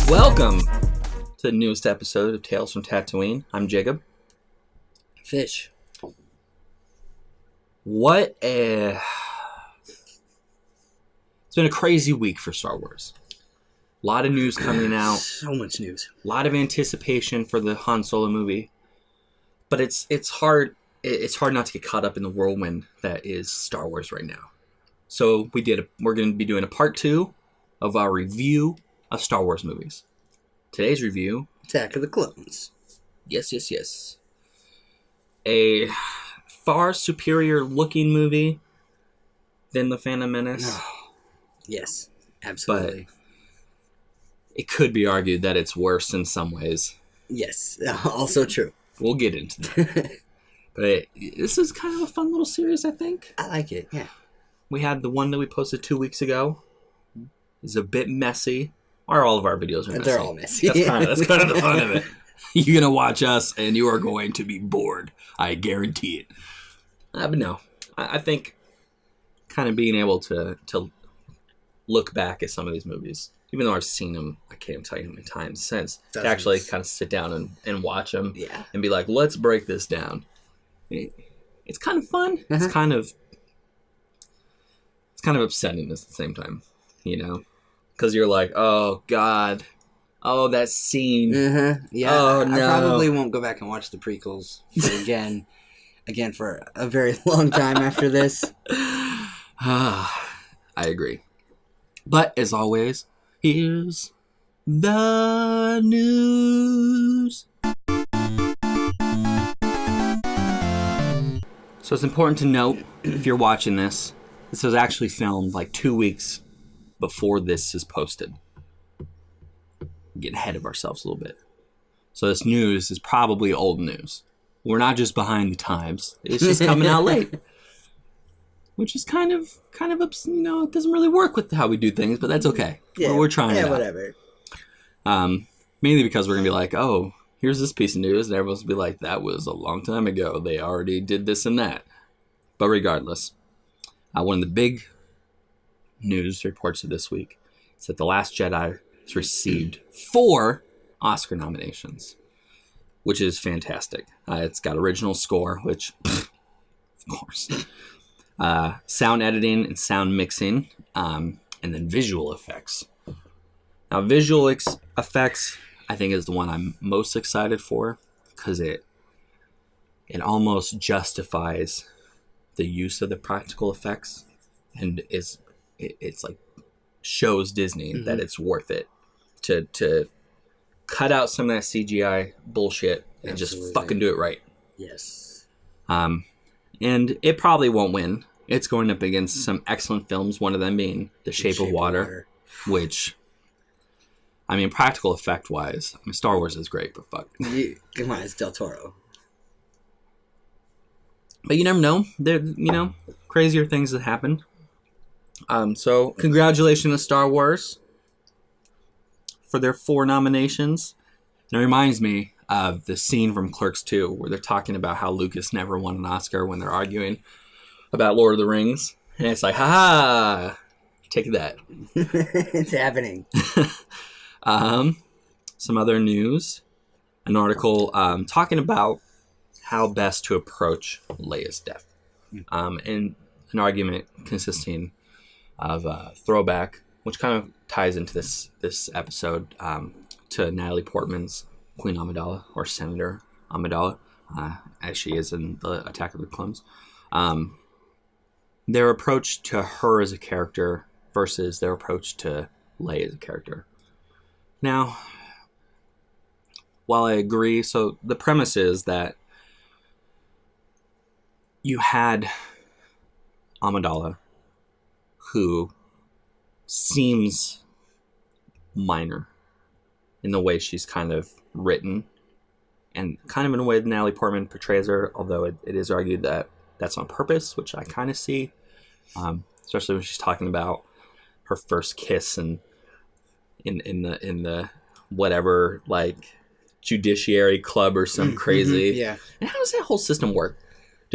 Welcome to the newest episode of Tales from Tatooine. I'm Jacob. Fish. It's been a crazy week for Star Wars. A lot of news coming out. So much news. A lot of anticipation for the Han Solo movie. But it's hard not to get caught up in the whirlwind that is Star Wars right now. So we're going to be doing a part 2 of our review of Star Wars movies. Today's review, Attack of the Clones. Yes. A far superior looking movie than The Phantom Menace. Oh, yes, absolutely. But it could be argued that it's worse in some ways. Yes, also true. We'll get into that. But this is kind of a fun little series, I think. I like it, yeah. We had the one that we posted 2 weeks ago. It's a bit messy. Or all of our videos are messy. They're all messy. That's kind of the fun of it. You're going to watch us, and you are going to be bored. I guarantee it. But no, I think kind of being able to look back at some of these movies, even though I've seen them, I can't tell you how many times since, to actually kind of sit down and watch them and be like, let's break this down. It's kind of fun. Uh-huh. It's kind of upsetting at the same time, you know? Because you're like, oh, God. Oh, that scene. Uh-huh. Yeah, oh, no. I probably won't go back and watch the prequels again for a very long time after this. I agree. But, as always, here's the news. So it's important to note, if you're watching this was actually filmed like 2 weeks before this is posted. Get ahead of ourselves a little bit. So this news is probably old news. We're not just behind the times. It's just coming out late. Which is kind of, you know, it doesn't really work with how we do things, but that's okay. Yeah, we're trying it out. Whatever. Mainly because we're going to be like, oh, here's this piece of news, and everyone's going to be like, that was a long time ago. They already did this and that. But regardless, one of the big news reports of this week is that The Last Jedi has received 4 Oscar nominations, which is fantastic. It's got original score, which, of course, sound editing and sound mixing, and then visual effects. Now, visual effects, I think, is the one I'm most excited for, because it almost justifies the use of the practical effects, and it's like shows Disney that it's worth it to cut out some of that CGI bullshit and just fucking do it right. Yes. And it probably won't win. It's going up against some excellent films, one of them being The Shape of Water, which, I mean, practical effect wise, I mean, Star Wars is great, but fuck. Come on, it's Del Toro. But you never know. There, you know, crazier things that happen. So congratulations to Star Wars for their 4 nominations. And it reminds me of the scene from Clerks 2 where they're talking about how Lucas never won an Oscar when they're arguing about Lord of the Rings. And it's like, ha! Take that. It's happening. Some other news. An article talking about how best to approach Leia's death. And an argument consisting of throwback, which kind of ties into this episode, to Natalie Portman's Queen Amidala, or Senator Amidala, as she is in the Attack of the Clones. Their approach to her as a character versus their approach to Leia as a character. Now, while I agree, so the premise is that you had Amidala, who seems minor in the way she's kind of written, and kind of in a way that Natalie Portman portrays her, although it is argued that that's on purpose, which I kind of see, especially when she's talking about her first kiss and in the whatever, like, judiciary club or some crazy. Yeah. And how does that whole system work?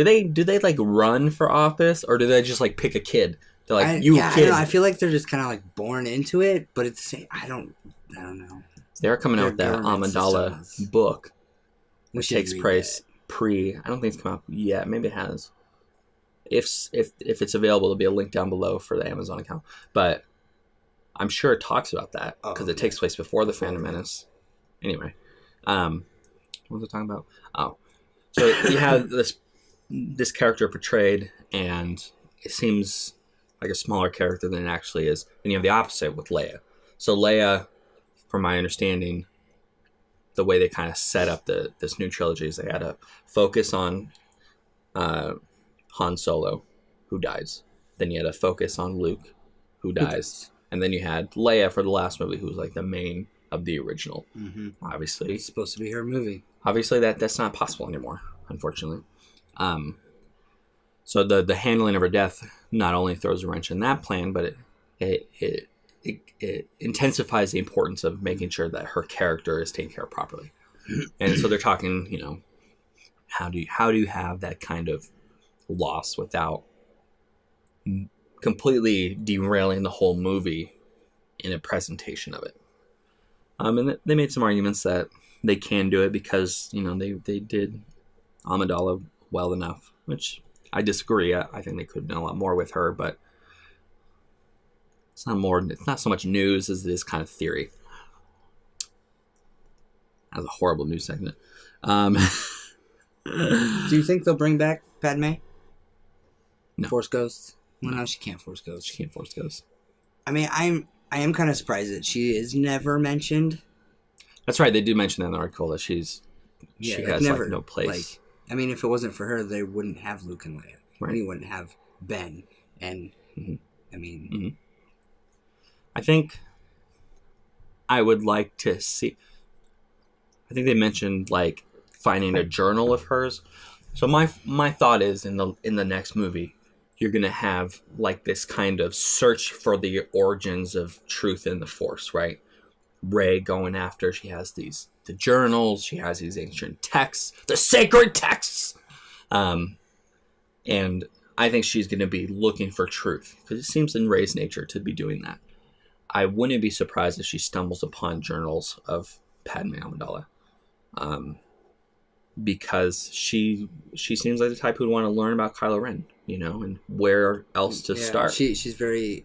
Do they like run for office, or do they just like pick a kid? They're like, I kid. don't know. I feel like they're just kind of like born into it, but it's the same. I don't know. They're coming out with that Amidala book, which takes place pre. I don't think it's come out yet. Maybe it has. If it's available, there'll be a link down below for the Amazon account. But I'm sure it talks about that because it takes place before the Phantom Menace. Anyway, what was I talking about? Oh, so you have this character portrayed, and it seems like a smaller character than it actually is. And you have the opposite with Leia. So Leia, from my understanding, the way they kind of set up this new trilogy is they had to focus on Han Solo, who dies. Then you had to focus on Luke, who dies. And then you had Leia for the last movie, who was like the main of the original. Mm-hmm. Obviously. It's supposed to be her movie. Obviously, that's not possible anymore, unfortunately. So the handling of her death not only throws a wrench in that plan, but it intensifies the importance of making sure that her character is taken care of properly. And so they're talking, how do you have that kind of loss without completely derailing the whole movie in a presentation of it. And they made some arguments that they can do it because, they did Amidala well enough, which I disagree. I think they could have done a lot more with her, but it's not so much news as it is kind of theory. That was a horrible news segment. Do you think they'll bring back Padme? No. Force Ghosts? Well, no, she can't Force Ghosts. She can't Force Ghosts. I mean, I am kind of surprised that she is never mentioned. That's right. They do mention that in the article that she has never, no place. I mean, if it wasn't for her, they wouldn't have Luke and Leia. Right. And you wouldn't have Ben. And, I mean... Mm-hmm. I think I would like to see... I think they mentioned, like, finding a journal of hers. So my thought is, in the next movie, you're going to have, like, this kind of search for the origins of truth in the Force, right? Rey going after, she has the journals, she has these ancient texts, the sacred texts! And I think she's going to be looking for truth, because it seems in Rey's nature to be doing that. I wouldn't be surprised if she stumbles upon journals of Padme Amidala. Because she seems like the type who'd want to learn about Kylo Ren, and where else to start. She's very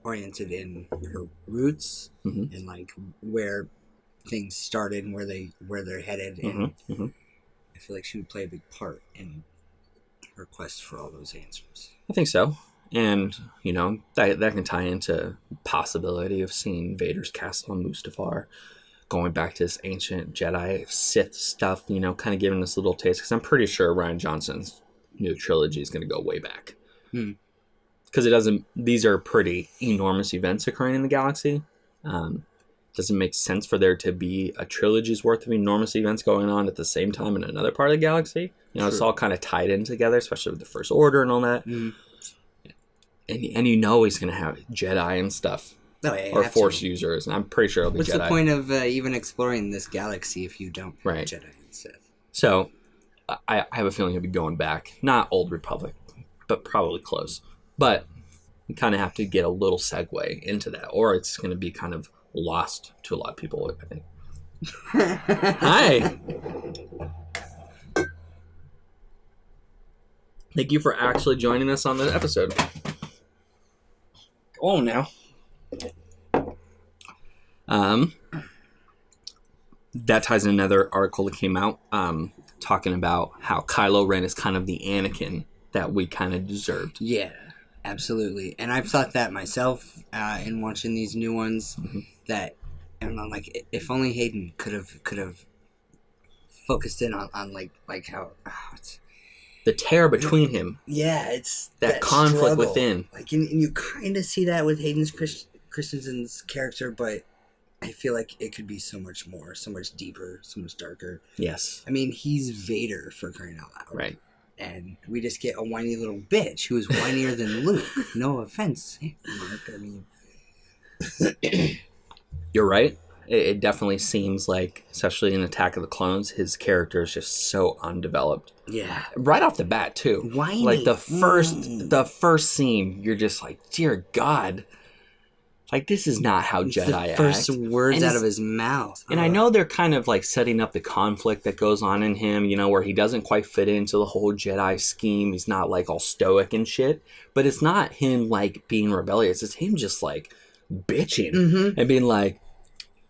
oriented in her roots and like where things started and where they're headed, and I feel like she would play a big part in her quest for all those answers. I think so, and that can tie into possibility of seeing Vader's castle on Mustafar. Going back to this ancient Jedi Sith stuff, kind of giving us a little taste. Because I'm pretty sure Rian Johnson's new trilogy is going to go way back. Because these are pretty enormous events occurring in the galaxy. Doesn't make sense for there to be a trilogy's worth of enormous events going on at the same time in another part of the galaxy. It's all kind of tied in together, especially with the First Order and all that. And he's going to have Jedi and stuff. Oh, yeah, or Force users, and I'm pretty sure it'll be What's Jedi. What's the point of even exploring this galaxy if you don't have Jedi and Sith? So, I have a feeling he'll be going back. Not Old Republic, but probably close. But you kind of have to get a little segue into that, or it's going to be kind of lost to a lot of people, I think. Hi! Thank you for actually joining us on the episode. Go on now. That ties in another article that came out talking about how Kylo Ren is kind of the Anakin that we kind of deserved. Yeah, absolutely. And I've thought that myself in watching these new ones. That like if only Hayden could have focused in on like how the tear between him. Yeah, it's that conflict struggle within. Like, and you kind of see that with Hayden Christensen's character, but I feel like it could be so much more, so much deeper, so much darker. Yes. I mean, he's Vader for crying out loud. Right. And we just get a whiny little bitch who is whinier than Luke. No offense, Mark. I mean... You're right. it definitely seems like, especially in Attack of the Clones, his character is just so undeveloped. Yeah. Right off the bat, too. Whiny. Like, the first scene, you're just like, dear God. Like, this is not how Jedi act. First words out of his mouth. And I know they're kind of, like, setting up the conflict that goes on in him, you know, where he doesn't quite fit into the whole Jedi scheme. He's not, like, all stoic and shit. But it's not him, like, being rebellious. It's him just, like, bitching and being like,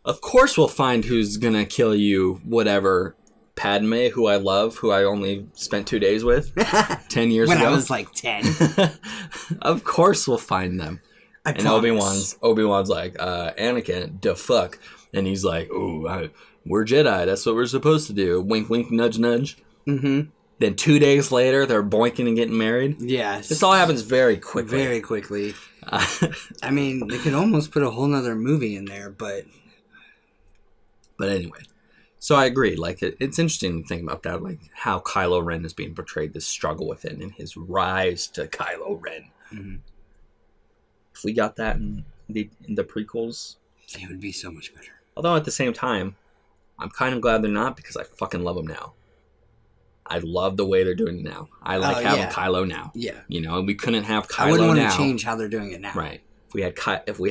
of course we'll find who's gonna kill you, whatever. Padme, who I love, who I only spent 2 days with 10 years ago. When I was, like, 10. Of course we'll find them. And promise. Obi-Wan's like, Anakin, the fuck. And he's like, ooh, we're Jedi. That's what we're supposed to do. Wink, wink, nudge, nudge. Mm-hmm. Then 2 days later, they're boinking and getting married. Yes. This all happens very quickly. Very quickly. I mean, they could almost put a whole nother movie in there, but... But anyway. So I agree. Like, it's interesting to think about that. Like, how Kylo Ren is being portrayed, this struggle within, and his rise to Kylo Ren. Mm-hmm. If we got that in the prequels, it would be so much better. Although at the same time, I'm kind of glad they're not, because I fucking love them now. I love the way they're doing it now. I like having Kylo now. Yeah. You know, and we couldn't have Kylo now. I wouldn't want to change how they're doing it now. Right. If we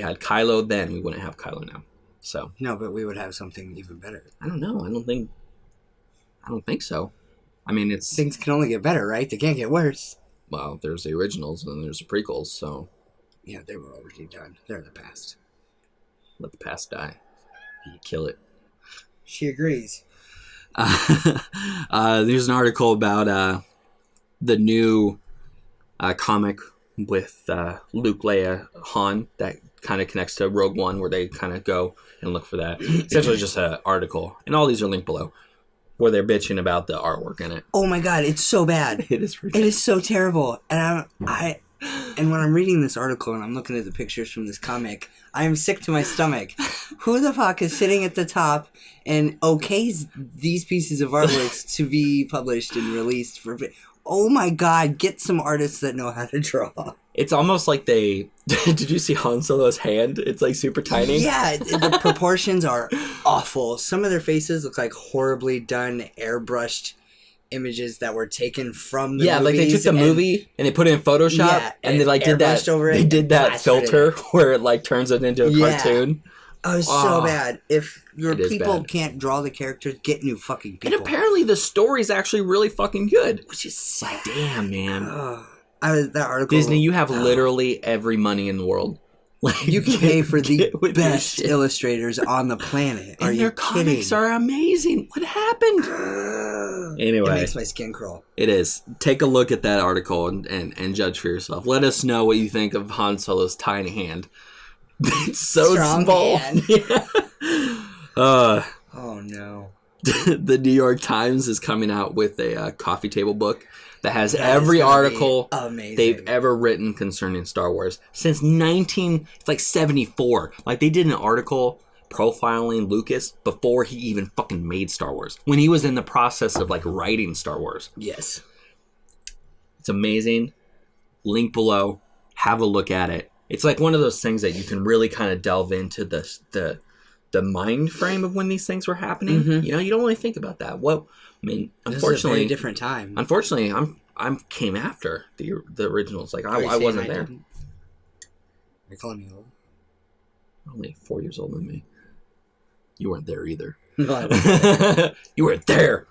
had Kylo then, we wouldn't have Kylo now. So. No, but we would have something even better. I don't know. I don't think so. I mean, things can only get better, right? They can't get worse. Well, there's the originals and then there's the prequels, so. Yeah, they were already done. They're in the past. Let the past die. You kill it. She agrees. There's an article about the new comic with Luke, Leia, Han that kind of connects to Rogue One, where they kind of go and look for that. Essentially just an article. And all these are linked below, where they're bitching about the artwork in it. Oh my God, it's so bad. It is It is so terrible. And and when I'm reading this article and I'm looking at the pictures from this comic, I am sick to my stomach. Who the fuck is sitting at the top and okays these pieces of artworks to be published and released for... Oh my God, get some artists that know how to draw. It's almost like they... Did you see Han Solo's hand? It's like super tiny. Yeah, the proportions are awful. Some of their faces look like horribly done, airbrushed images that were taken from the movies. Yeah, like they took the movie and they put it in Photoshop and they like did that over it. They did that filter where it like turns it into a cartoon. Oh, it's so bad. If your people can't draw the characters, get new fucking people. And apparently the story's actually really fucking good. Which is sad. Damn, man. That article, Disney, you have literally every money in the world. Like, you can pay for the best illustrators on the planet. And their comics are amazing. What happened? Anyway. It makes my skin crawl. It is. Take a look at that article and judge for yourself. Let us know what you think of Han Solo's tiny hand. It's so strong small. Hand. Oh no. The New York Times is coming out with a coffee table book that has every article they've ever written concerning Star Wars since 1974. Like, they did an article profiling Lucas before he even fucking made Star Wars, when he was in the process of like writing Star Wars. Yes. It's amazing. Link below. Have a look at it. It's like one of those things that you can really kind of delve into the mind frame of when these things were happening. Mm-hmm. You know, you don't really think about that. Well, I mean, unfortunately, this is a very different time. Unfortunately, I came after the originals. Like, I wasn't there. You're calling me old? Only 4 years older than me. You weren't there either. No, I wasn't. You weren't there.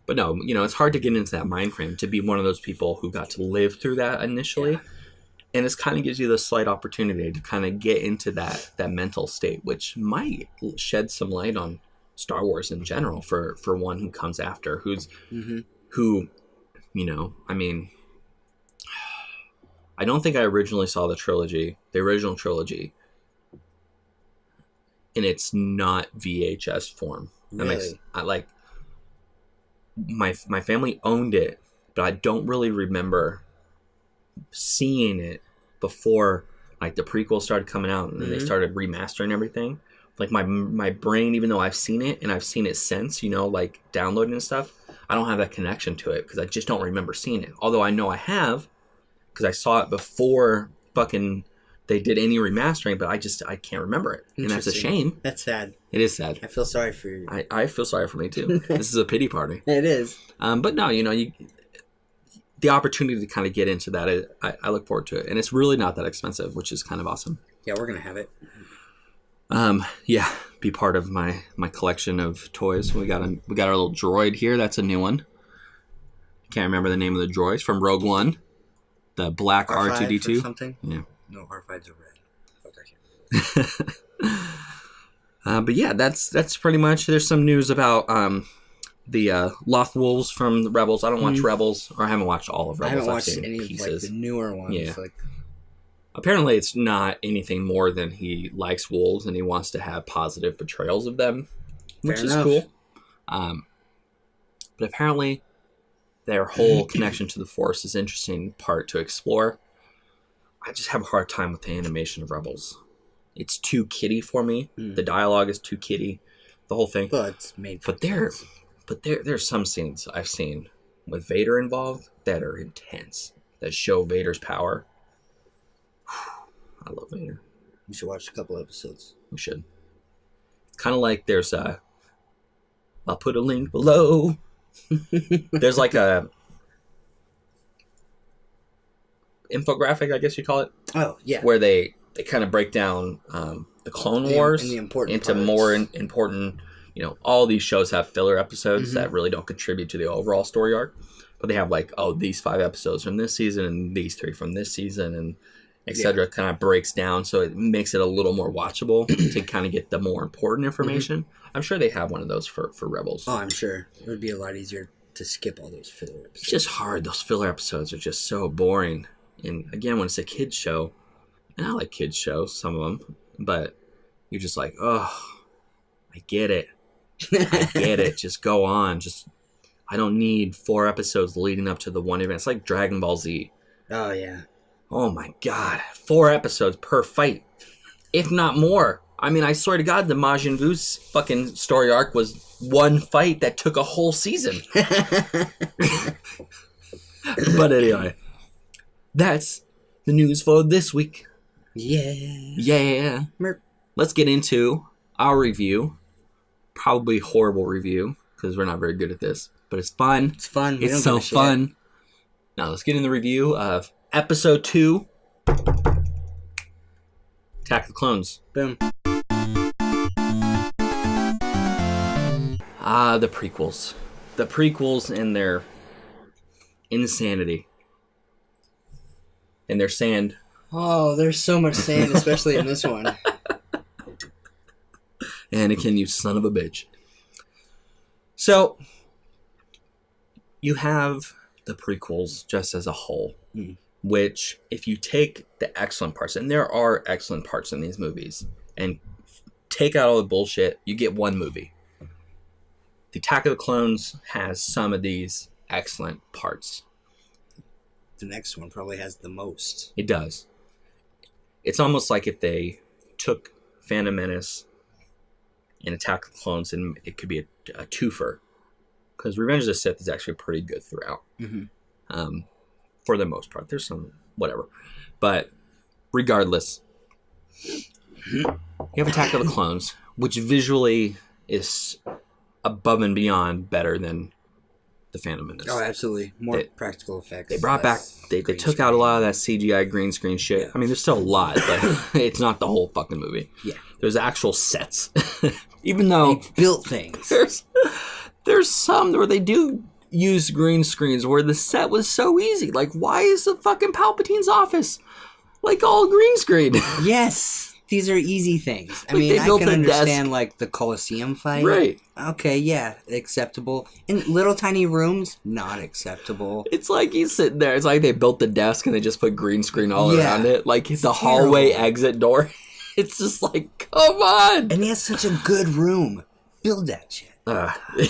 But no, you know, it's hard to get into that mind frame to be one of those people who got to live through that initially. Yeah. And this kind of gives you the slight opportunity to kind of get into that mental state, which might shed some light on Star Wars in general for one who comes after, who, you know, I mean, I don't think I originally saw the original trilogy, and it's not VHS form. Really? My family owned it, but I don't really remember seeing it before like the prequels started coming out and then they started remastering everything. Like my brain, even though I've seen it and I've seen it since, you know, like downloading and stuff, I don't have that connection to it because I just don't remember seeing it. Although I know I have, because I saw it before fucking they did any remastering, but I can't remember it, and that's a shame. That's sad. It is sad. I feel sorry for you. I feel sorry for me too. This is a pity party. It is. But no, the opportunity to kind of get into that, I look forward to it, and it's really not that expensive, which is kind of awesome. Yeah, we're gonna have it. Yeah, be part of my collection of toys. We got our little droid here. That's a new one. Can't remember the name of the droids from Rogue One. The black R2-D2. Something? Yeah. No, R5's a red. Okay. But yeah, that's pretty much. There's some news about the Loth Wolves from the Rebels. I don't watch Rebels, or I haven't watched all of Rebels. I haven't watched any pieces. of the newer ones. Yeah. Apparently, it's not anything more than he likes wolves and he wants to have positive portrayals of them, which is cool. But apparently, their whole connection to the Force is an interesting part to explore. I just have a hard time with the animation of Rebels. It's too kiddie for me. The dialogue is too kiddie. The whole thing. Well, it's made for kids. But there's some scenes I've seen with Vader involved that are intense, that show Vader's power. I love Vader. You should watch a couple episodes. We should. Kind of like there's I'll put a link below. There's like a infographic, I guess you call it. Oh, yeah. Where they kind of break down the Clone Wars and the important into parts. more important, all these shows have filler episodes that really don't contribute to the overall story arc. But they have these 5 episodes from this season and these 3 from this season and etc. Kind of breaks down, so it makes it a little more watchable to kind of get the more important information. I'm sure they have one of those for Rebels. Oh, I'm sure. It would be a lot easier to skip all those filler episodes. It's just hard. Those filler episodes are just so boring. And again, when it's a kid's show, and I like kids' shows, some of them, but you're just like, oh, I get it. I get it. Just go on. I don't need 4 episodes leading up to the one event. It's like Dragon Ball Z. Oh, yeah. Oh my God, 4 episodes per fight, if not more. I mean, I swear to God, the Majin Buu's fucking story arc was one fight that took a whole season. But anyway, that's the news for this week. Yeah. Let's get into our review. Probably horrible review, because we're not very good at this. But it's fun. It's fun. It's so fun. Now, let's get in the review of Episode 2, Attack of the Clones. Boom. The prequels. The prequels and their insanity. And their sand. Oh, there's so much sand, especially in this one. Anakin, you son of a bitch. So, you have the prequels just as a whole. Which, if you take the excellent parts, and there are excellent parts in these movies, and take out all the bullshit, you get one movie. The Attack of the Clones has some of these excellent parts. The next one probably has the most. It does. It's almost like if they took Phantom Menace and Attack of the Clones, and it could be a twofer. Because Revenge of the Sith is actually pretty good throughout. For the most part. There's some whatever. But regardless, you have Attack of the Clones, which visually is above and beyond better than the Phantom Menace. Oh, absolutely. More practical effects. They brought back, they took out a lot of that CGI green screen shit. I mean, there's still a lot, but it's not the whole fucking movie. Yeah. There's actual sets. Even though... They built things. There's some where they do use green screens where the set was so easy. Like, why is the fucking Palpatine's office all green screen? Yes. These are easy things. I Like, mean, they I built can a understand, desk. the Colosseum fight. Right. Okay, yeah, acceptable. In little tiny rooms, not acceptable. It's like he's sitting there. It's like they built the desk and they just put green screen all around it. Like, the hallway exit door. It's just like, come on. And he has such a good room. Build that shit.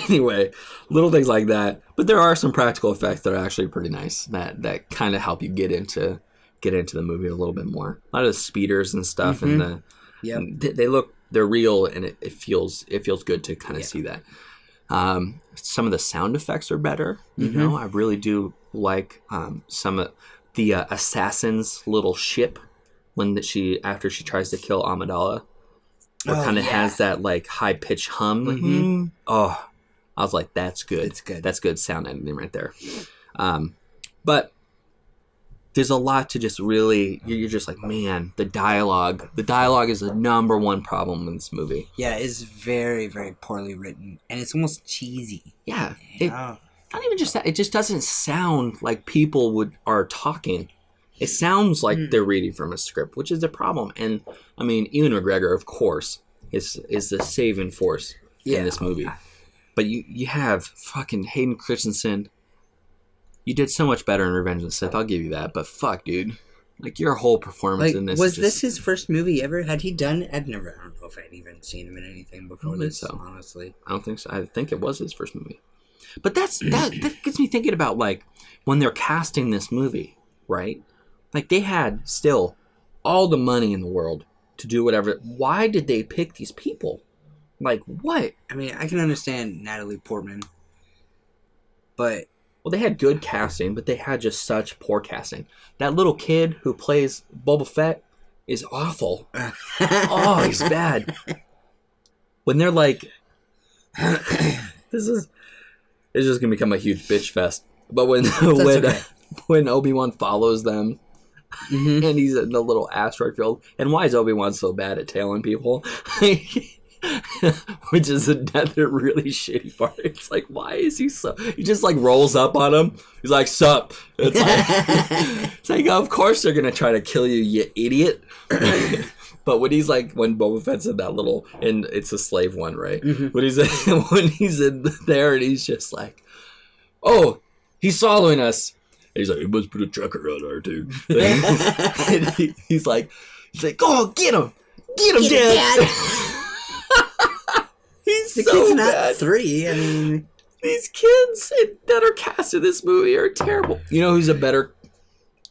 Anyway, little things like that. But there are some practical effects that are actually pretty nice that kind of help you get into the movie a little bit more. A lot of the speeders and stuff, and they're real, and it feels good to kind of see that. Some of the sound effects are better. You know, I really do like some of the assassin's little ship after she tries to kill Amidala, where kind of has that like high pitched hum. Like, oh, I was like, that's good. It's good. That's good sound editing right there. But there's a lot to just really. You're just like, man, the dialogue. The dialogue is the number one problem in this movie. Yeah, it's very, very poorly written, and it's almost cheesy. Yeah, not even just that. It just doesn't sound like people are talking. It sounds like they're reading from a script, which is the problem. And I mean, Ewan McGregor, of course, is the saving force in this movie. But you have fucking Hayden Christensen. You did so much better in Revenge of the Sith. I'll give you that. But fuck, dude, like your whole performance in this. Was this his first movie ever? Had he done? I don't know if I'd even seen him in anything before this. So. Honestly, I don't think so. I think it was his first movie. But that gets me thinking about like when they're casting this movie, right? Like, they had still all the money in the world to do whatever. Why did they pick these people? Like, what? I mean, I can understand Natalie Portman, but... Well, they had good casting, but they had just such poor casting. That little kid who plays Boba Fett is awful. Oh, he's bad. When they're like... This is going to become a huge bitch fest. But when Obi-Wan follows them... Mm-hmm. And he's in the little asteroid field. And why is Obi-Wan so bad at tailing people? Which is another really shitty part. It's like, why is he so... He just like rolls up on him. He's like, sup? It's like of course they're going to try to kill you, you idiot. But when Boba Fett's in that little... And it's a slave one, right? Mm-hmm. When he's in there and he's just like, oh, he's following us. He's like, you must put a tracker on our too. And he's like, oh, get him, Dad. He's the so kid's bad. Not 3. I mean, these kids that are cast in this movie are terrible. You know who's a better,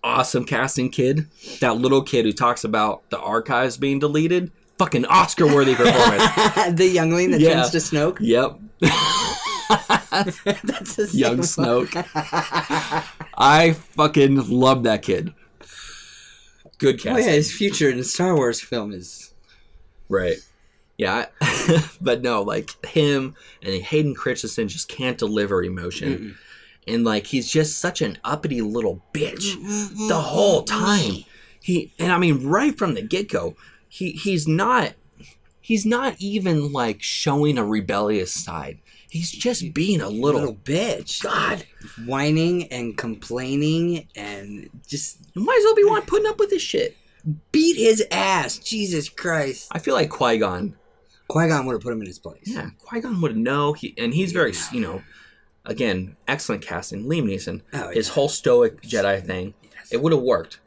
awesome casting kid? That little kid who talks about the archives being deleted. Fucking Oscar-worthy performance. The youngling that turns to Snoke. Yep. That's the young Snoke. I fucking love that kid. Good casting. Oh yeah, his future in a Star Wars film is right. Yeah, but no, like him and Hayden Christensen just can't deliver emotion. Mm-mm. And like he's just such an uppity little bitch the whole time. I mean, right from the get-go, he's not even like showing a rebellious side. He's just being a little bitch. God. Whining and complaining and just... And why is Obi-Wan putting up with this shit? Beat his ass. Jesus Christ. I feel like Qui-Gon would have put him in his place. Yeah, Qui-Gon would know. He's very, again, excellent casting. Liam Neeson. Oh, yeah. His whole stoic Jedi thing. Yes. It would have worked.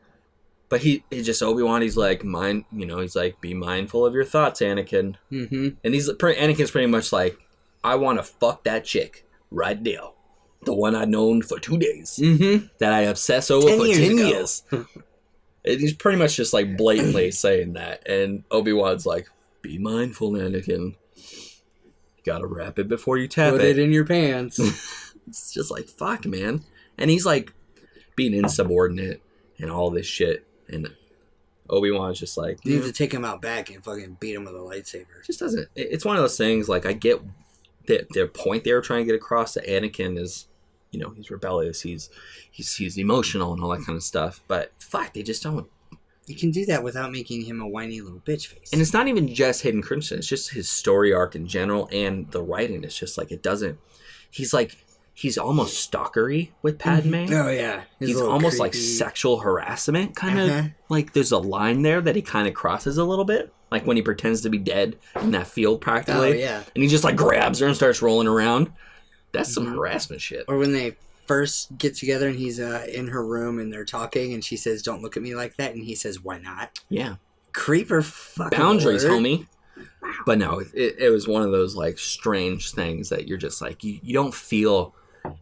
But he's just Obi-Wan. He's like, he's like, be mindful of your thoughts, Anakin. Mm-hmm. And Anakin's pretty much like, I want to fuck that chick right now. The one I've known for 2 days. Mm-hmm. That I obsess over for 10 years. And he's pretty much just like blatantly saying that. And Obi-Wan's like, be mindful, Anakin. You gotta wrap it before you tap it. Put it in your pants. It's just like, fuck, man. And he's like being insubordinate and all this shit. And Obi-Wan's just like... You need to take him out back and fucking beat him with a lightsaber. Just doesn't... It's one of those things, like, I get... Their point they were trying to get across that Anakin is, he's rebellious, he's emotional and all that kind of stuff. But fuck, they just don't. You can do that without making him a whiny little bitch face. And it's not even just Hayden Christensen; it's just his story arc in general and the writing. It's just like it doesn't. He's almost stalkery with Padme. Mm-hmm. Oh yeah, he's almost creepy. Like sexual harassment kind of. Like there's a line there that he kind of crosses a little bit. Like when he pretends to be dead in that field practically. Oh, yeah. And he just like grabs her and starts rolling around. That's some harassment shit. Or when they first get together and he's in her room and they're talking and she says, don't look at me like that. And he says, why not? Yeah. Creeper fucking boundaries, word. Homie. Wow. But no, it was one of those like strange things that you're just like, you don't feel...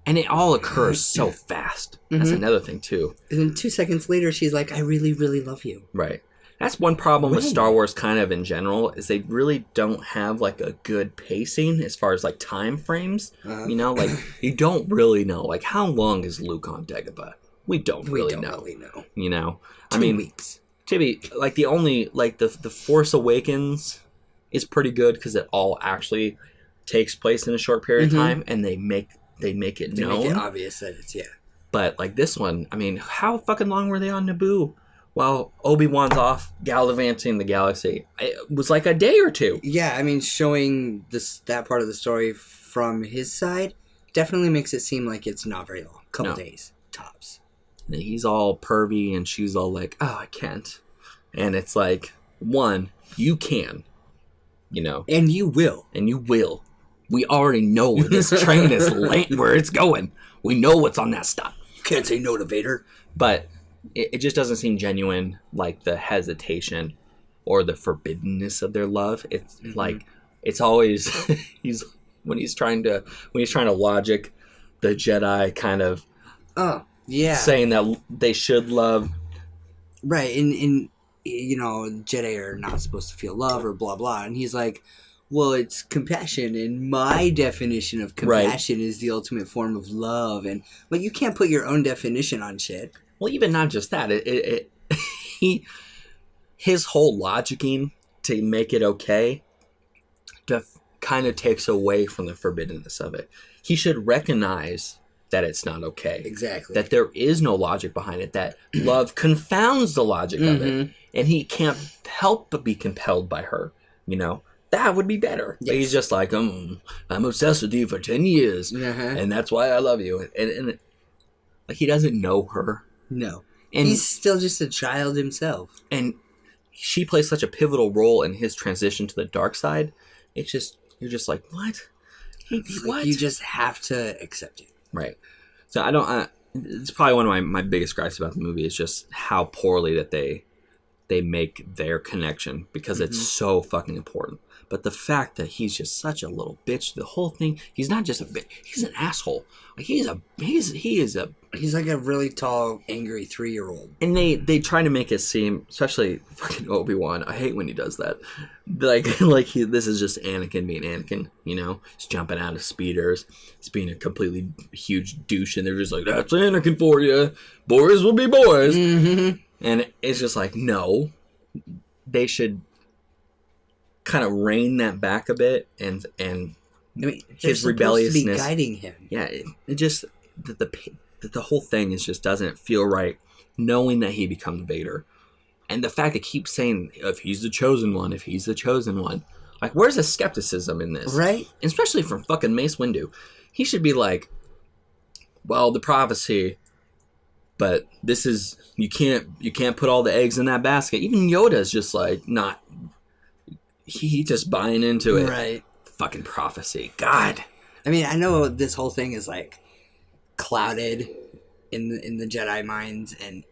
And it all occurs so fast. That's another thing too. And then 2 seconds later, she's like, I really, really love you. Right. That's one problem with Star Wars kind of in general is they really don't have like a good pacing as far as like time frames. Like you don't really know like how long is Luke on Dagobah? We don't really know. 2 weeks. Maybe like the only like the Force Awakens is pretty good because it all actually takes place in a short period of time, and they make it known. Make it obvious that it's But like this one, I mean, how fucking long were they on Naboo while Obi-Wan's off gallivanting the galaxy? It was like a day or two. Yeah, I mean, showing that part of the story from his side definitely makes it seem like it's not very long. A couple days tops. And he's all pervy, and she's all like, "Oh, I can't." And it's like, one, you can, you know, and you will. We already know where this train is where it's going. We know what's on that stop. Can't say no to Vader. But it just doesn't seem genuine, like the hesitation or the forbiddenness of their love. It's like it's always when he's trying to logic the Jedi kind of saying that they should love. Right, and you know, Jedi are not supposed to feel love or blah blah, and he's like, well, it's compassion, and my definition of compassion is the ultimate form of love, and like you can't put your own definition on shit. Well, even not just that, his whole logicking to make it okay kind of takes away from the forbiddenness of it. He should recognize that it's not okay. Exactly. That there is no logic behind it, that love confounds the logic of it, and he can't help but be compelled by her, you know? That would be better. Yes. But he's just like, I'm obsessed with you for 10 years, and that's why I love you. And like he doesn't know her. No. And he's still just a child himself. And she plays such a pivotal role in his transition to the dark side. It's just, you're just like, what? What? You just have to accept it. Right. So I don't, it's probably one of my biggest gripes about the movie is just how poorly that they make their connection because it's so fucking important. But the fact that he's just such a little bitch, the whole thing, he's not just a bitch, he's an asshole. Like he's like a really tall, angry 3-year-old. And they try to make it seem, especially fucking Obi-Wan, I hate when he does that. This is just Anakin being Anakin, you know? He's jumping out of speeders. He's being a completely huge douche, and they're just like, that's Anakin for you. Boys will be boys. And it's just like, no. They should kind of rein that back a bit, and I mean, his rebelliousness to be guiding him. Yeah, it just the whole thing is just doesn't feel right, knowing that he becomes Vader, and the fact that keeps saying if he's the chosen one, like where's the skepticism in this, right? And especially from fucking Mace Windu, he should be like, well, the prophecy. But this is you can't put all the eggs in that basket. Even Yoda's just like not. He just buying into it. Right. Fucking prophecy. God. I mean, I know this whole thing is like clouded in the Jedi minds, and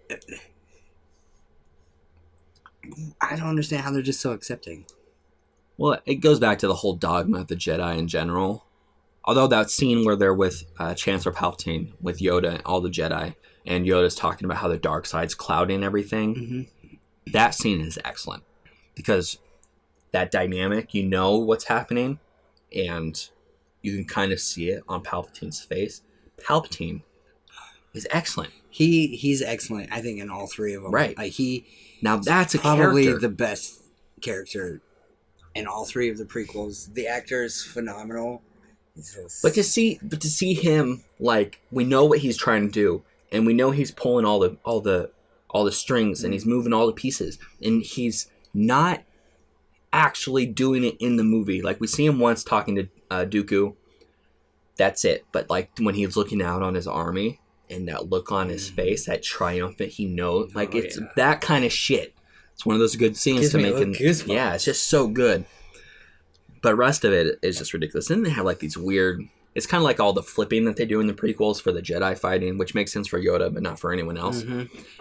I don't understand how they're just so accepting. Well, it goes back to the whole dogma of the Jedi in general. Although that scene where they're with Chancellor Palpatine, with Yoda and all the Jedi, and Yoda's talking about how the dark side's clouding everything, that scene is excellent. Because that dynamic, you know what's happening, and you can kind of see it on Palpatine's face. Palpatine is excellent. He's excellent, I think, in all three of them. Right. Like now that's probably character. The best character in all three of the prequels. The actor is phenomenal. But to see him, like, we know what he's trying to do, and we know he's pulling all the strings, and he's moving all the pieces, and he's not actually doing it in the movie. Like, we see him once talking to Dooku. That's it. But like when he's looking out on his army and that look on his face, that triumphant, he knows, like it's that kind of shit. It's one of those good scenes to make him. Yeah, it's just so good. But rest of it is just ridiculous. And they have like these weird. It's kind of like all the flipping that they do in the prequels for the Jedi fighting, which makes sense for Yoda, but not for anyone else.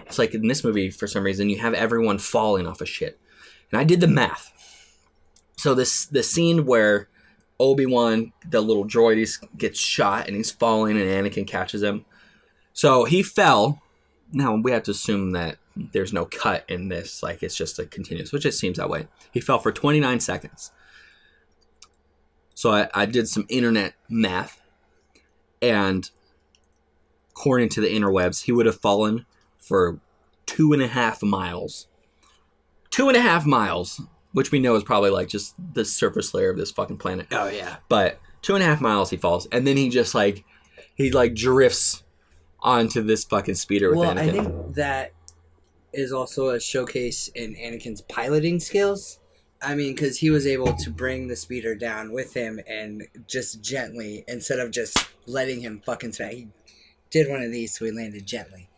It's like in this movie, for some reason, you have everyone falling off of shit. And I did the math. So the scene where Obi-Wan, the little droid, gets shot and he's falling and Anakin catches him. So he fell. Now we have to assume that there's no cut in this. Like it's just a continuous, which it seems that way. He fell for 29 seconds. So I did some internet math. And according to the interwebs, he would have fallen for 2.5 miles 2.5 miles, which we know is probably like just the surface layer of this fucking planet. Oh, yeah. But 2.5 miles he falls, and then he just like, he like drifts onto this fucking speeder with Anakin. I think that is also a showcase in Anakin's piloting skills. I mean, because he was able to bring the speeder down with him and just gently, instead of just letting him fucking smack. He did one of these, so he landed gently.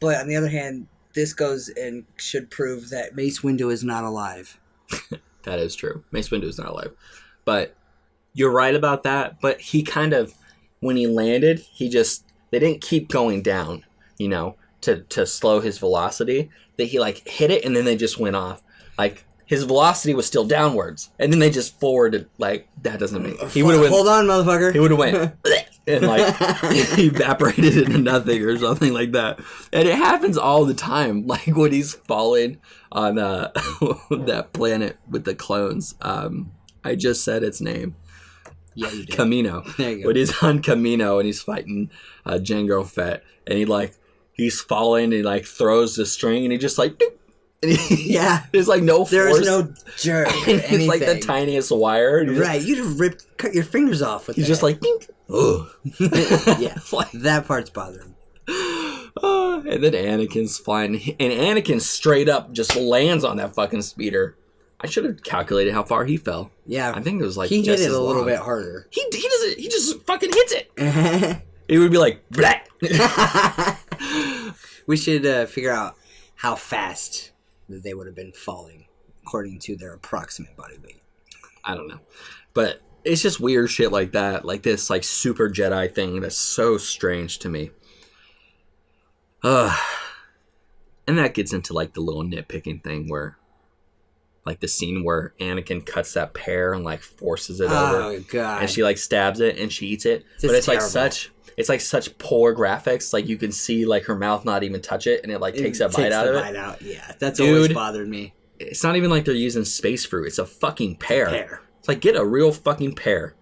But on the other hand, this goes and should prove that Mace Windu is not alive. That is true. Mace Windu is not alive. But you're right about that. But he kind of, when he landed, they didn't keep going down, you know, to slow his velocity. That he like hit it and then they just went off. Like his velocity was still downwards, and then they just forwarded. Like that doesn't make. He would have went. Hold on, motherfucker. He would have went and like he evaporated into nothing or something like that. And it happens all the time. Like when he's falling on that planet with the clones. I just said its name. Yeah, you did. Camino. There you go. When he's on Camino and he's fighting Jango Fett, and he's falling, and he like throws the string, and he just like, doop, and yeah, there's like no force. There's no jerk. It's like the tiniest wire. Right, you just cut your fingers off with he's that. just like, dink. Yeah, like, that part's bothering. And then Anakin's flying, and Anakin straight up just lands on that fucking speeder. I should have calculated how far he fell. Yeah, I think it was like he just hit it as a little long. bit harder. He doesn't. He just fucking hits it. It would be like, blah. We should figure out how fast they would have been falling according to their approximate body weight. I don't know, but it's just weird shit like that, like this like super Jedi thing that's so strange to me. And that gets into like the little nitpicking thing where, like the scene where Anakin cuts that pear and like forces it over. Oh god! And she like stabs it and she eats it. It's but it's terrible. like such poor graphics. Like you can see like her mouth not even touch it, and it like takes a bite out of it. Yeah, that's Dude, always bothered me. It's not even like they're using space fruit. It's a fucking pear. It's like, get a real fucking pear.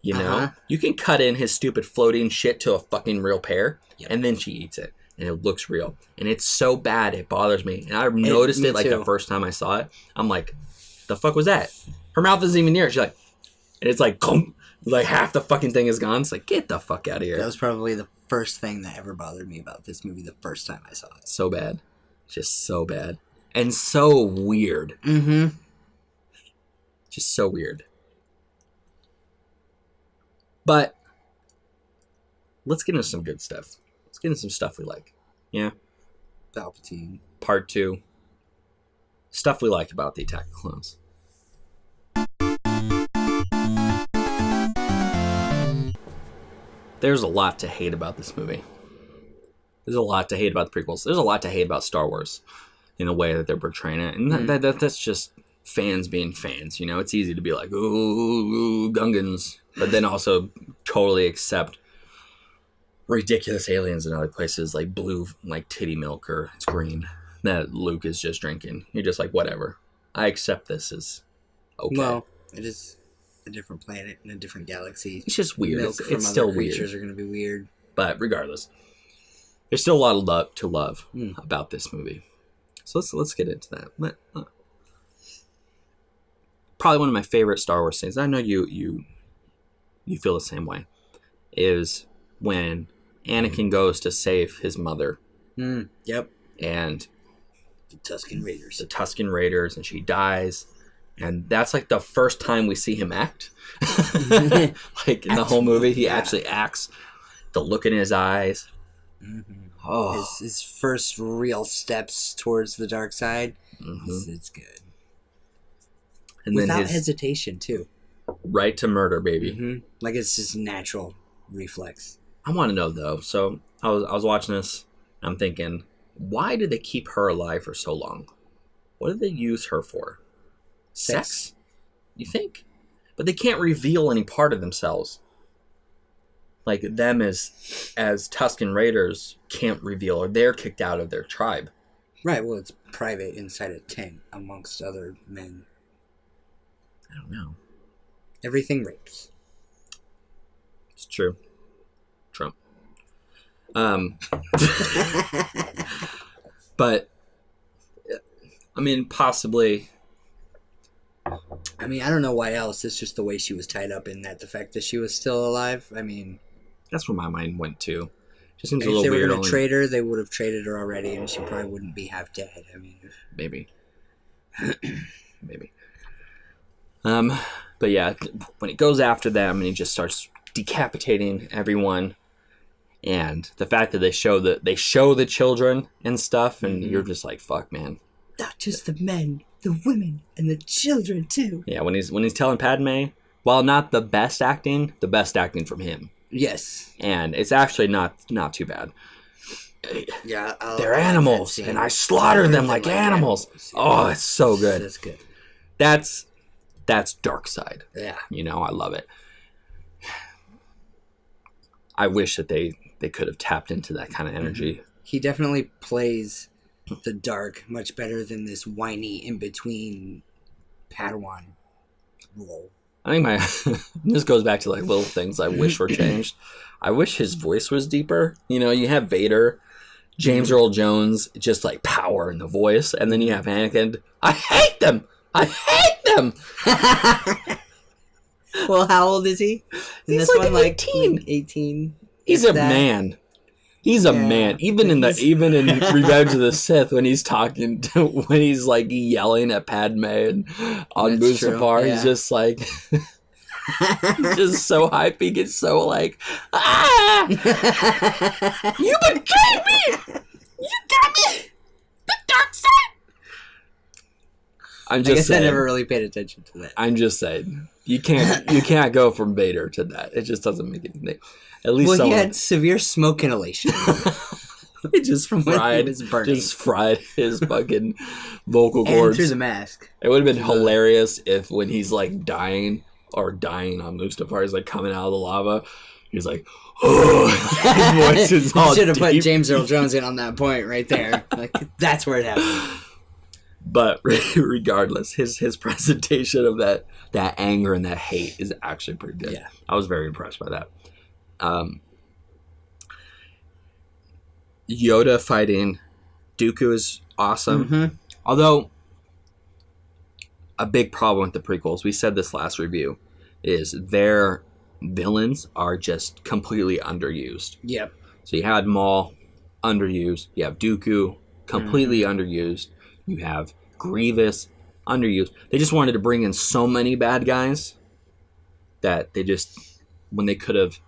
You know, you can cut in his stupid floating shit to a fucking real pear, and then she eats it, and it looks real, and it's so bad it bothers me. And I noticed it like the first time I saw it. I'm like, the fuck was that? Her mouth isn't even near it. She's like, and it's like, like half the fucking thing is gone. It's like, get the fuck out of here. That was probably the first thing that ever bothered me about this movie the first time I saw it. So bad, just so bad, and so weird. Mm-hmm. Just so weird. But let's get into some good stuff. Let's get into some stuff we like. Yeah. Palpatine. Part 2. Stuff we like about the Attack of the Clones. There's a lot to hate about this movie. There's a lot to hate about the prequels. There's a lot to hate about Star Wars in the way that they're portraying it. And that's just fans being fans. You know, it's easy to be like, ooh, Gungans. But then also totally accept ridiculous aliens in other places, like blue, like titty milk, or it's green, that Luke is just drinking. You're just like, whatever. I accept this as okay. Well, it is a different planet in a different galaxy. It's just weird. Milk It's still weird. Creatures are going to be weird. But regardless, there's still a lot of love to love about this movie. So let's get into that. Probably one of my favorite Star Wars scenes. I know you feel the same way. Is when Anakin goes to save his mother. Yep. And the Tusken Raiders, and she dies. And that's like the first time we see him act. Like in the whole movie, he actually acts. The look in his eyes. Mm-hmm. Oh, his first real steps towards the dark side. Mm-hmm. It's good. And without then his hesitation too. Right to murder, baby. Mm-hmm. Like it's his natural reflex. I want to know though. So I was watching this. I'm thinking, why did they keep her alive for so long? What did they use her for? Sex? You think? But they can't reveal any part of themselves. Like them as Tusken Raiders can't reveal, or they're kicked out of their tribe. Right. Well, it's private inside a tent amongst other men. I don't know. Everything rapes. It's true. Trump. But I mean, possibly. I mean, I don't know why else. It's just the way she was tied up in that. The fact that she was still alive. I mean, that's where my mind went to. Just seems a if little they were weird. going to trade her, they would have traded her already, and she probably wouldn't be half dead. I mean, maybe. Maybe. But yeah, when he goes after them and he just starts decapitating everyone, and the fact that they show the children and stuff, and you're just like, fuck, man. Not just the men, the women, and the children too. Yeah, when he's telling Padme, while not the best acting from him. Yes. And it's actually not too bad. Yeah, they're animals, and I slaughter them like animals. Yeah. Oh, it's so good. That's good. That's dark side. Yeah. You know, I love it. I wish that they could have tapped into that kind of energy. He definitely plays the dark much better than this whiny in-between Padawan role. I think this goes back to like little things I wish were changed. I wish his voice was deeper. You know, you have Vader, James Earl Jones, just like power in the voice, and then you have Anakin. I hate them. Well, how old is he? He's like 18. 18. He's a man. He's a man. Even in Revenge of the Sith, when he's when he's like yelling at Padme and on Mustafar, he's just like, he's just so hype. He gets so like, you betrayed me. You got me. The dark side. I guess I never really paid attention to that. I'm just saying, you can't go from Vader to that. It just doesn't make anything. At least he had severe smoke inhalation. It just fried his fucking vocal cords. And through the mask. It would have been hilarious if when he's like dying on Mustafar, he's like coming out of the lava. He's like, oh, his voice is all should have deep. put James Earl Jones in on that point right there. Like, that's where it happened. But regardless, his presentation of that anger and that hate is actually pretty good. Yeah. I was very impressed by that. Yoda fighting Dooku is awesome. Mm-hmm. Although, a big problem with the prequels, we said this last review, is their villains are just completely underused. Yep. So you had Maul, underused. You have Dooku, completely underused. You have Grievous, underused. They just wanted to bring in so many bad guys that they just, when they could have,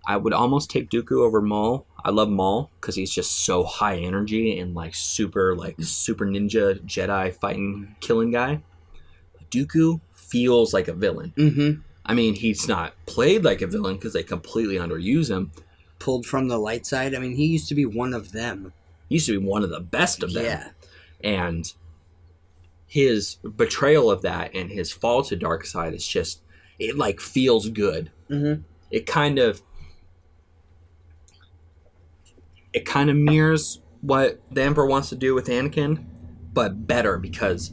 I would almost take Dooku over Maul. I love Maul because he's just so high energy and super ninja Jedi fighting killing guy. Dooku feels like a villain. Mm-hmm. I mean, he's not played like a villain because they completely underuse him. Pulled from the light side. I mean, he used to be one of them. He used to be one of the best of them. Yeah. And his betrayal of that and his fall to dark side is just, it like feels good. Mm-hmm. It kind of mirrors what the Emperor wants to do with Anakin, but better because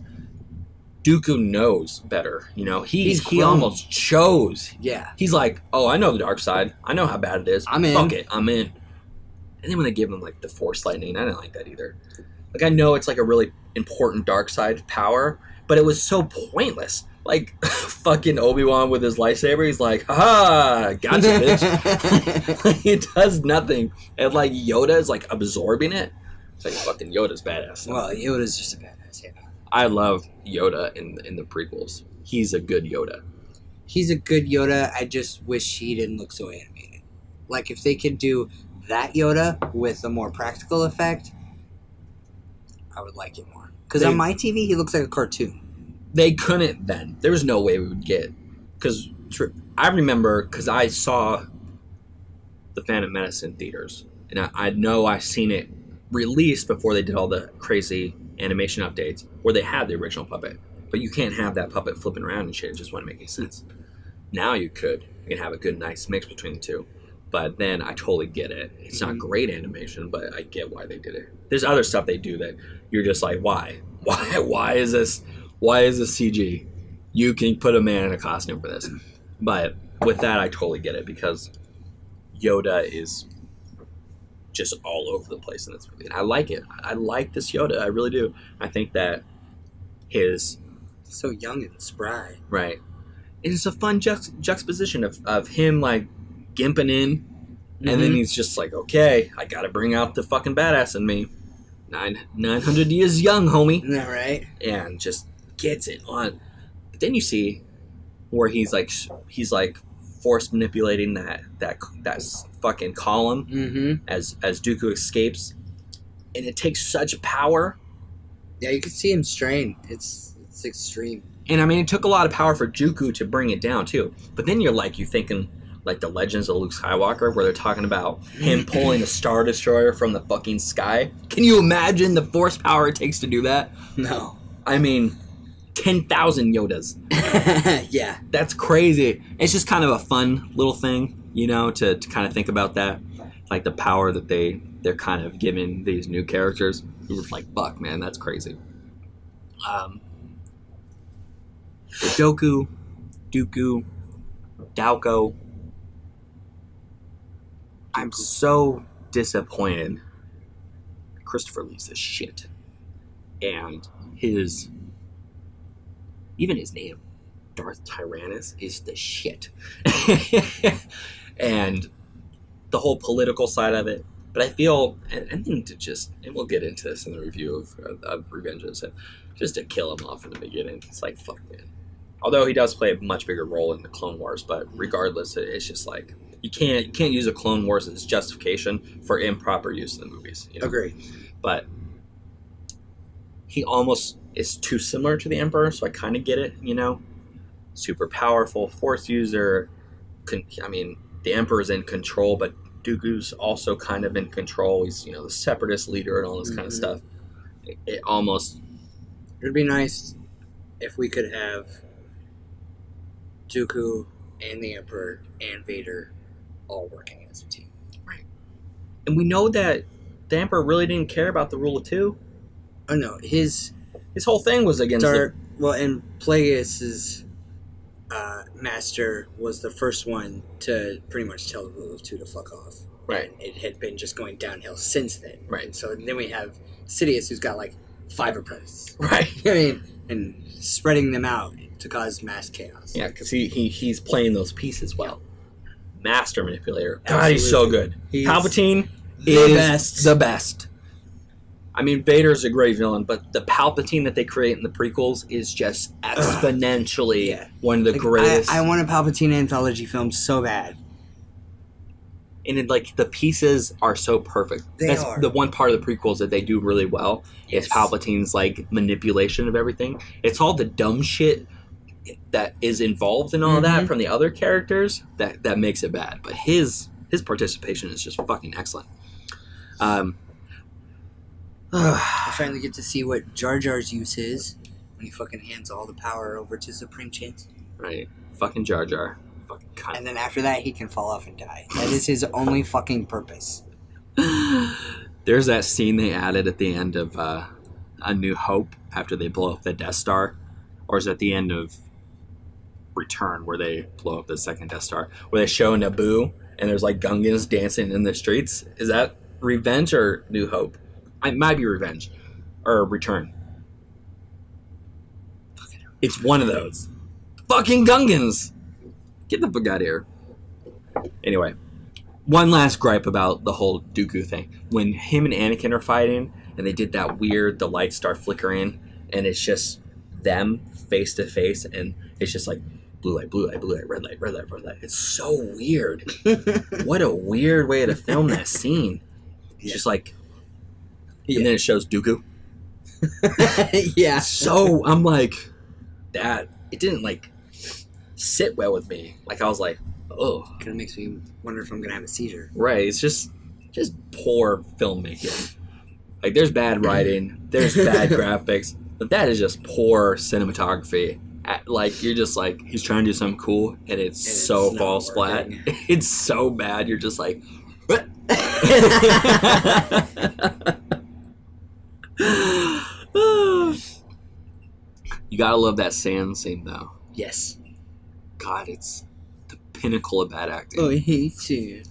Dooku knows better. You know, he almost chose. Yeah. He's like, oh, I know the dark side. I know how bad it is. I'm in. Fuck it. I'm in. And then when they give him like the Force lightning, I didn't like that either. Like, I know it's like a really important dark side power, but it was so pointless. Like, fucking Obi-Wan with his lightsaber, he's like, ha, gotcha, bitch. It does nothing. And, like, Yoda is, like, absorbing it. It's like, fucking Yoda's badass. Well, Yoda's just a badass, yeah. I love Yoda in the prequels. He's a good Yoda. He's a good Yoda. I just wish he didn't look so animated. Like, if they could do that Yoda with a more practical effect, I would like it more. Because on my TV, he looks like a cartoon. They couldn't then. There was no way we would get. Because I remember, because I saw The Phantom Menace in theaters. And I know I've seen it released before they did all the crazy animation updates where they had the original puppet. But you can't have that puppet flipping around and shit. It just wouldn't make any sense. Now you could. You can have a good, nice mix between the two. But then I totally get it. It's not great animation, but I get why they did it. There's other stuff they do that you're just like, why? Why is this CG? You can put a man in a costume for this. But with that, I totally get it because Yoda is just all over the place in this movie. And I like it. I like this Yoda. I really do. I think that his... So young and spry. Right. It's a fun juxtaposition of him, like, gimping in, and then he's just like, okay, I gotta bring out the fucking badass in me. 900 years young, homie. Isn't that right? And just gets it on. But then you see where he's like force manipulating that fucking column as Dooku escapes, and it takes such power. Yeah, you can see him strain. It's extreme. And I mean, it took a lot of power for Dooku to bring it down too. But then you're thinking like the Legends of Luke Skywalker, where they're talking about him pulling a Star Destroyer from the fucking sky. Can you imagine the force power it takes to do that? No. I mean, 10,000 Yodas. Yeah. That's crazy. It's just kind of a fun little thing, to kind of think about that. Like the power that they're kind of giving these new characters. It was like, fuck, man, that's crazy. Dooku, Dowko. I'm so disappointed. Christopher Lee's a shit. And even his name, Darth Tyrannus, is the shit. And the whole political side of it. But I feel, and we'll get into this in the review of Revenge of the Sith, just to kill him off in the beginning. It's like, fuck, man. Although he does play a much bigger role in the Clone Wars, but regardless, it's just like, you can't use a Clone Wars as justification for improper use in the movies. Agree. But he almost is too similar to the Emperor, so I kind of get it, Super powerful Force user. The Emperor's in control, but Dooku's also kind of in control. He's, the separatist leader and all this kind of stuff. It almost... It'd be nice if we could have Dooku and the Emperor and Vader all working as a team. Right. And we know that the Emperor really didn't care about the rule of two. Oh, no. His whole thing was against and Plagueis' master was the first one to pretty much tell the rule of two to fuck off. Right. And it had been just going downhill since then. Right. And so then we have Sidious, who's got like 5 apprentices. Right. And spreading them out to cause mass chaos. Yeah, because he's playing those pieces well. Master manipulator. God, Absolutely. he's so good. Palpatine is the best. I mean, Vader's a great villain, but the Palpatine that they create in the prequels is just exponentially one of the greatest. I want a Palpatine anthology film so bad. And the pieces are so perfect. That's the one part of the prequels that they do really well. Yes. Is Palpatine's manipulation of everything. It's all the dumb shit that is involved in all that from the other characters that makes it bad. But his participation is just fucking excellent. I finally get to see what Jar Jar's use is when he fucking hands all the power over to Supreme Chancellor. Right. Fucking Jar Jar. Fucking cunt. And then after that, he can fall off and die. That is his only fucking purpose. There's that scene they added at the end of A New Hope after they blow up the Death Star. Or is it at the end of Return where they blow up the second Death Star? Where they show Naboo and there's Gungans dancing in the streets. Is that Revenge or New Hope? It might be Revenge. Or Return. It's one of those. Fucking Gungans! Get the fuck out of here. Anyway, one last gripe about the whole Dooku thing. When him and Anakin are fighting, and they did that weird, the lights start flickering, and it's just them face to face, and it's just blue light, red light, red light, red light. It's so weird. What a weird way to film that scene. It's just and then it shows Dooku. Yeah. So I'm that it didn't sit well with me. I was oh. Kind of makes me wonder if I'm gonna have a seizure. Right. It's just poor filmmaking. There's bad writing, there's bad graphics, but that is just poor cinematography. You're just he's trying to do something cool, and it's so falls flat. It's so bad. You're just what? You gotta love that sand scene, though. Yes. God, it's the pinnacle of bad acting. Oh, I hate it.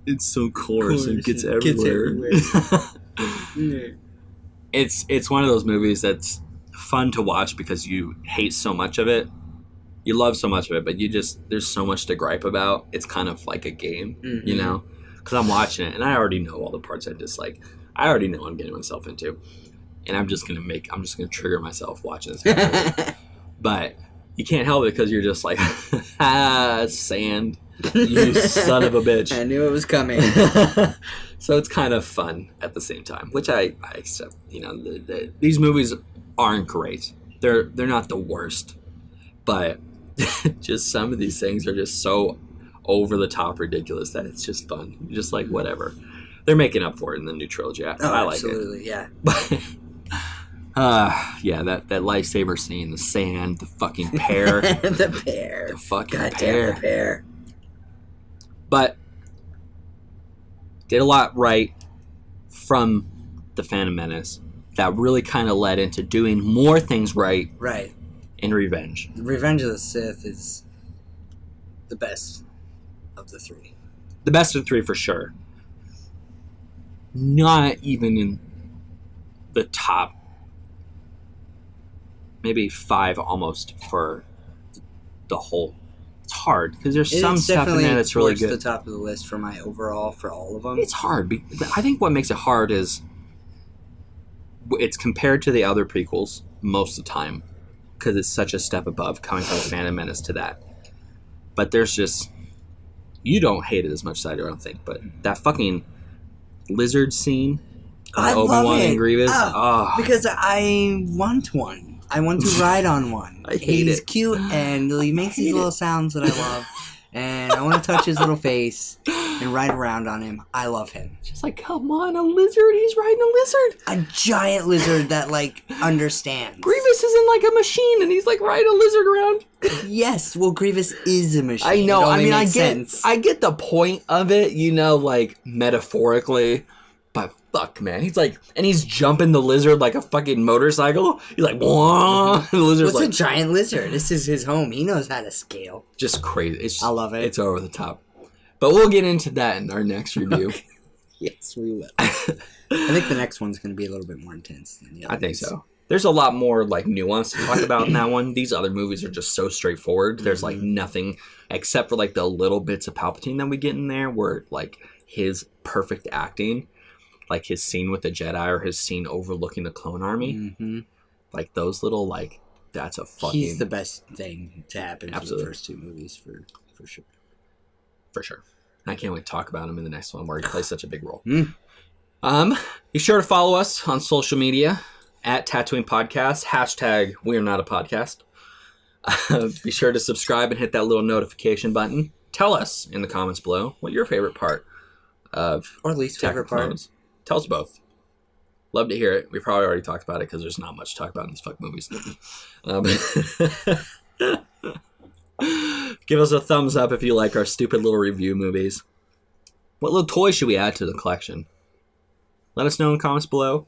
It's so coarse and gets everywhere. Yeah. It's one of those movies that's fun to watch because you hate so much of it. You love so much of it, but there's so much to gripe about. It's kind of like a game, you know? Because I'm watching it, and I already know all the parts I dislike. I already know what I'm getting myself into. And I'm just going to trigger myself watching this movie. But you can't help it because you're just like, sand. You son of a bitch. I knew it was coming. So it's kind of fun at the same time, which I accept. You know, these movies aren't great. They're not the worst. But just some of these things are just so over the top ridiculous that it's just fun. You're just like, whatever. They're making up for it in the new trilogy. I like absolutely, it. Yeah. Yeah, that lightsaber scene, the sand, the fucking pear. The pear. The fucking God pear. damn the pear. But did a lot right from the Phantom Menace that really kind of led into doing more things right. Right. In Revenge. Revenge of the Sith is the best of the three. The best of the three for sure. Not even in the top, maybe 5 almost for the whole. It's hard because there's some stuff in there that's really good. It's the top of the list for my overall for all of them. It's hard. I think what makes it hard is it's compared to the other prequels most of the time because it's such a step above coming from Phantom Menace to that. But there's just, you don't hate it as much as I do, I don't think, but that fucking lizard scene, I Obi-Wan love it. and Grievous, because I want one. I want to ride on one. I hate He's it. cute and he makes these little sounds that I love. And I want to touch his little face and ride around on him. I love him. Just like, come on, a lizard. He's riding a lizard. A giant lizard that, like, understands. Grievous is in, like, a machine, and he's, like, riding a lizard around. Yes, well, Grievous is a machine. I know. I mean, I get the point of it, you know, like, metaphorically. But fuck, man. He's like, and he's jumping the lizard like a fucking motorcycle. He's like, whoa. And the lizard's What's like, a giant lizard? This is his home. He knows how to scale. just crazy. I love it. It's over the top. But we'll get into that in our next review. Okay. Yes, we will. I think the next one's going to be a little bit more intense than the other. I think so. There's a lot more like nuance to talk about in that one. These other movies are just so straightforward. There's like nothing except for like the little bits of Palpatine that we get in there where like his perfect acting, like his scene with the Jedi or his scene overlooking the clone army. Mm-hmm. Like those little like, that's a fucking... He's the best thing to happen to the first two movies for sure. For sure. And I can't wait to talk about him in the next one where he plays such a big role. Be sure to follow us on social media at Tatooine Podcast, hashtag We Are Not a Podcast. Be sure to subscribe and hit that little notification button. Tell us in the comments below what your favorite part of or least favorite part is. Tell us both. Love to hear it. We probably already talked about it because there's not much to talk about in these fuck movies. Give us a thumbs up if you like our stupid little review movies. What little toy should we add to the collection? Let us know in the comments below.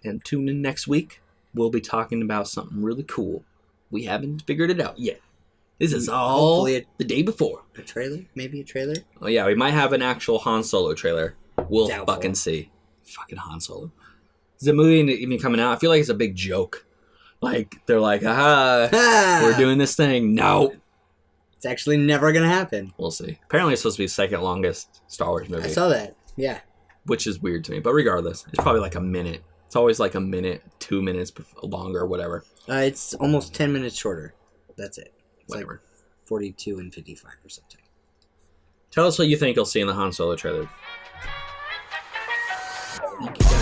And tune in next week. We'll be talking about something really cool. We haven't figured it out yet. This is all the day before. A trailer? Maybe a trailer? Oh yeah, we might have an actual Han Solo trailer. We'll Doubtful. fucking see. Fucking Han Solo. Is the movie even coming out? I feel like it's a big joke. Like, they're like, we're doing this thing. No. It's actually never going to happen. We'll see. Apparently it's supposed to be the second longest Star Wars movie. I saw that. Yeah. Which is weird to me. But regardless, it's probably like a minute. It's always like a minute, 2 minutes longer, whatever. It's almost 10 minutes shorter. That's it. It's Whatever. like 42 and 55 or something. Tell us what you think you'll see in the Han Solo trailer. Thank you.